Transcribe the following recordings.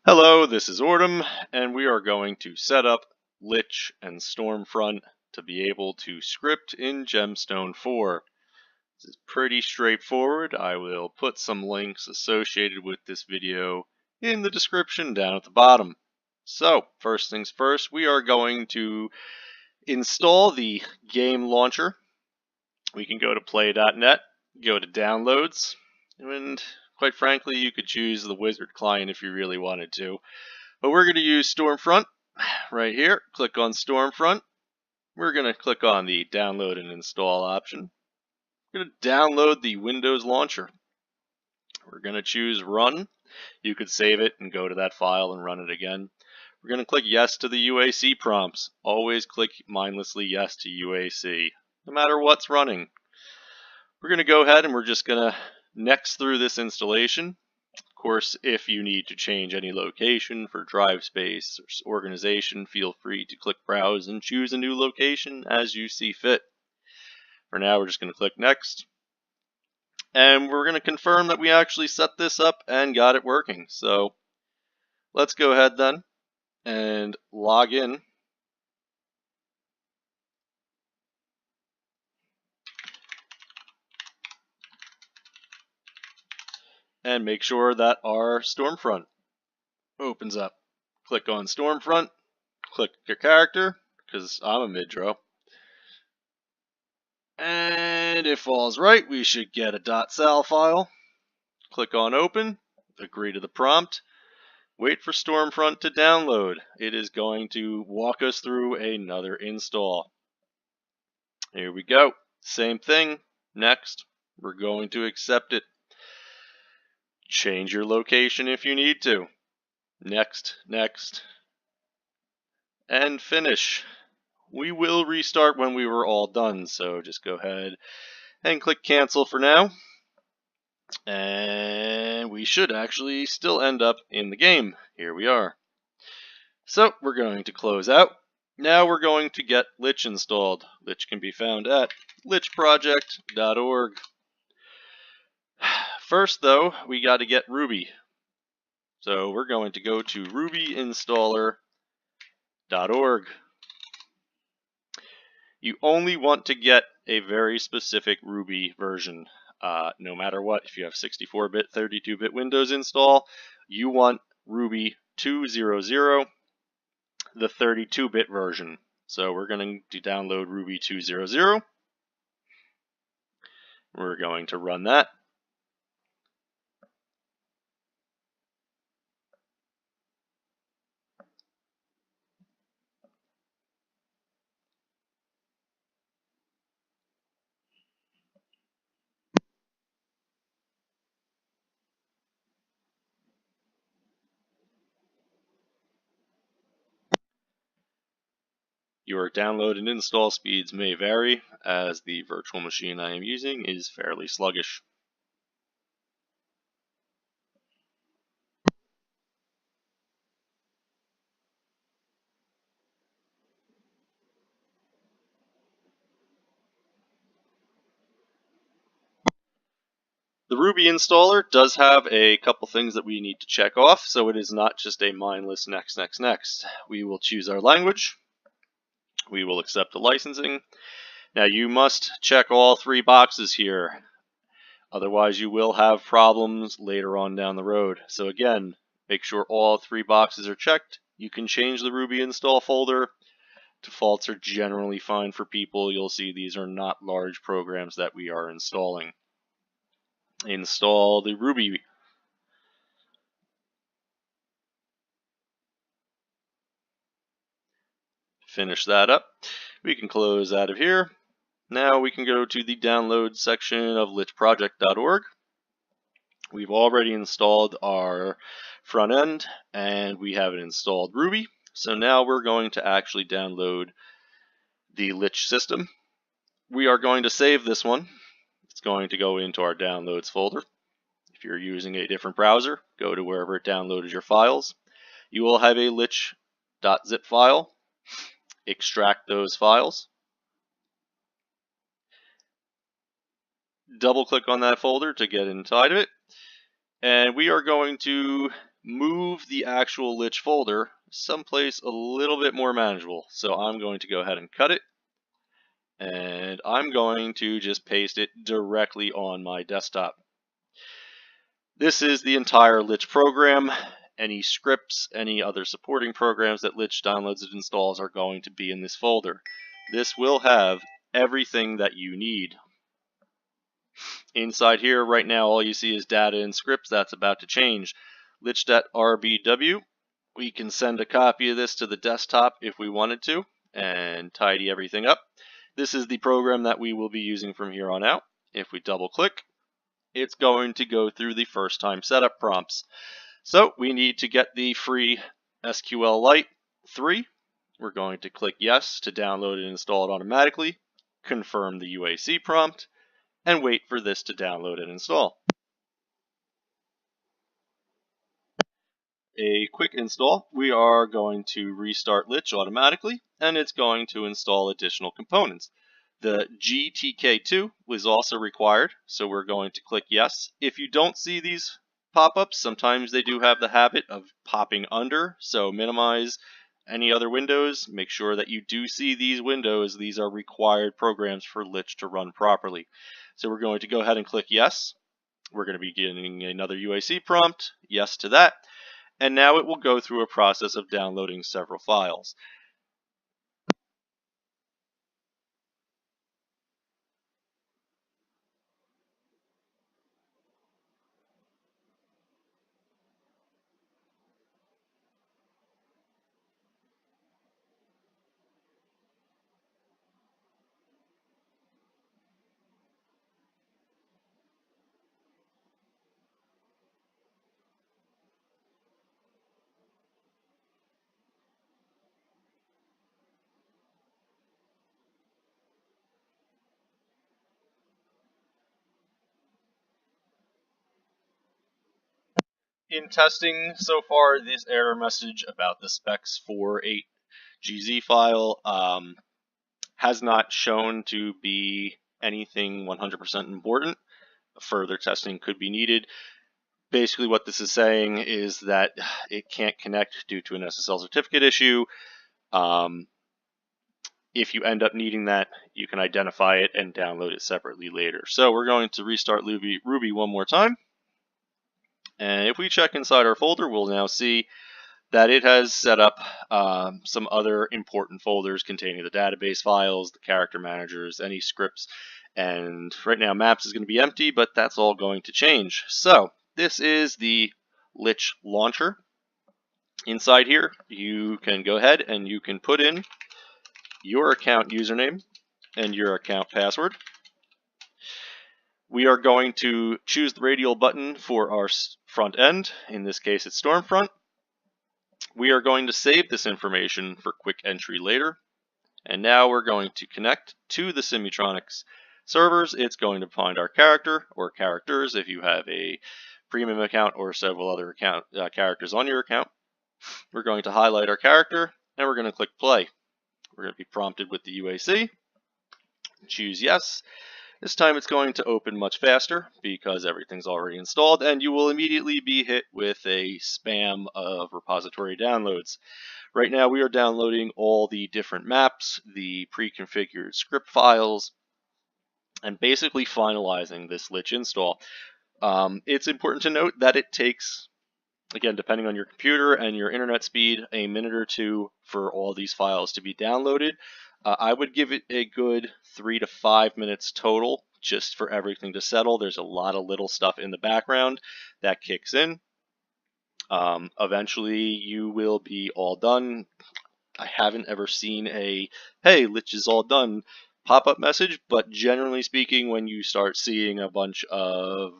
Hello, this is Ordum, and we are going to set up Lich and Stormfront to be able to script in Gemstone IV. This is pretty straightforward. I will put some links associated with this video in the description down at the bottom. So, first things first, we are going to install the game launcher. We can go to play.net, go to downloads, and quite frankly, you could choose the wizard client if you really wanted to. But we're going to use Stormfront right here. Click on Stormfront. We're going to click on the download and install option. We're going to download the Windows launcher. We're going to choose run. You could save it and go to that file and run it again. We're going to click yes to the UAC prompts. Always click mindlessly yes to UAC, no matter what's running. We're going to go ahead and we're just going to next through this installation. Of course, if you need to change any location for drive space or organization, feel free to click browse and choose a new location as you see fit. For now, we're just going to click next. And we're going to confirm that we actually set this up and got it working. So let's go ahead then and log in. And make sure that our Stormfront opens up. Click on Stormfront, click your character, because I'm a mid-draw. And if all's right, we should get a .sal file. Click on open, agree to the prompt, wait for Stormfront to download. It is going to walk us through another install. Here we go. Same thing. Next, we're going to accept it. Change your location if you need to. Next, next, and finish. We will restart when we were all done, so just go ahead and click cancel for now. And we should actually still end up in the game. Here we are. So we're going to close out. Now we're going to get Lich installed. Lich can be found at lichproject.org. First though, we got to get Ruby. So we're going to go to rubyinstaller.org. You only want to get a very specific Ruby version. No matter what, if you have 64-bit, 32-bit Windows install, you want Ruby 2.0.0, the 32-bit version. So we're going to download Ruby 2.0.0. We're going to run that. Your download and install speeds may vary, as the virtual machine I am using is fairly sluggish. The Ruby installer does have a couple things that we need to check off, so it is not just a mindless next, next, next. We will choose our language. We will accept the licensing. Now you must check all three boxes here. Otherwise you will have problems later on down the road. So again, make sure all three boxes are checked. You can change the Ruby install folder. Defaults are generally fine for people. You'll see these are not large programs that we are installing. Install the Ruby. Finish that up. We can close out of here. Now we can go to the download section of lichproject.org. We've already installed our front end and we have it installed Ruby. So now we're going to actually download the Lich system. We are going to save this one. It's going to go into our downloads folder. If you're using a different browser, go to wherever it downloaded your files. You will have a lich.zip file. Extract those files. Double click on that folder to get inside of it. And we are going to move the actual Lich folder someplace a little bit more manageable. So I'm going to go ahead and cut it, and I'm going to just paste it directly on my desktop. This is the entire Lich program. Any scripts, any other supporting programs that Lich downloads and installs are going to be in this folder. This will have everything that you need. Inside here right now all you see is data and scripts. That's about to change. Lich.rbw. We can send a copy of this to the desktop if we wanted to and tidy everything up. This is the program that we will be using from here on out. If we double click, it's going to go through the first time setup prompts. So we need to get the free SQLite 3. We're going to click yes to download and install it automatically, confirm the UAC prompt, and wait for this to download and install. A quick install. We are going to restart Lich automatically, and it's going to install additional components. The GTK2 was also required, so we're going to click yes. If you don't see these pop-ups, sometimes they do have the habit of popping under, so minimize any other windows. Make sure that you do see these windows. These are required programs for Lich to run properly. So we're going to go ahead and click yes. We're going to be getting another UAC prompt, yes to that, and now it will go through a process of downloading several files. In testing so far, this error message about the specs for 8GZ file has not shown to be anything 100% important. Further testing could be needed. Basically what this is saying is that it can't connect due to an SSL certificate issue. If you end up needing that, you can identify it and download it separately later. So we're going to restart Ruby one more time. And if we check inside our folder, we'll now see that it has set up some other important folders containing the database files, the character managers, any scripts, and right now maps is going to be empty, but that's all going to change. So this is the Lich launcher. Inside here, you can go ahead and you can put in your account username and your account password. We are going to choose the radial button for our front end. In this case, it's Stormfront. We are going to save this information for quick entry later. And now we're going to connect to the Simutronics servers. It's going to find our character or characters if you have a premium account or several other characters on your account. We're going to highlight our character and we're going to click play. We're going to be prompted with the UAC. Choose yes. This time it's going to open much faster because everything's already installed, and you will immediately be hit with a spam of repository downloads. Right now we are downloading all the different maps, the pre-configured script files, and basically finalizing this Lich install. It's important to note that it takes, again, depending on your computer and your internet speed, a minute or two for all these files to be downloaded. I would give it a good 3 to 5 minutes total just for everything to settle. There's a lot of little stuff in the background that kicks in. Eventually you will be all done. I haven't ever seen a, hey, Lich is all done pop-up message, but generally speaking, when you start seeing a bunch of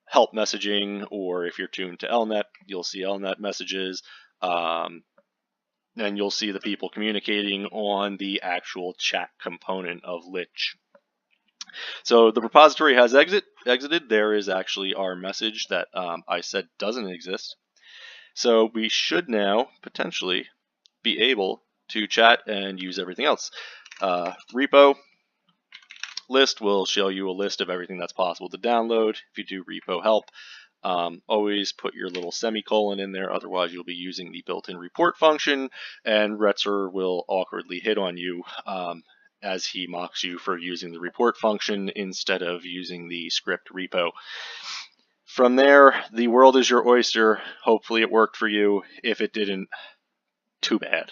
help messaging, or if you're tuned to Elnet, you'll see Elnet messages, and you'll see the people communicating on the actual chat component of Lich. So the repository has exited. There is actually our message that I said doesn't exist. So we should now potentially be able to chat and use everything else. Repo list will show you a list of everything that's possible to download. If you do repo help, Always put your little semicolon in there, otherwise you'll be using the built-in report function, and Retzer will awkwardly hit on you as he mocks you for using the report function instead of using the script repo. From there, the world is your oyster. Hopefully it worked for you. If it didn't, too bad.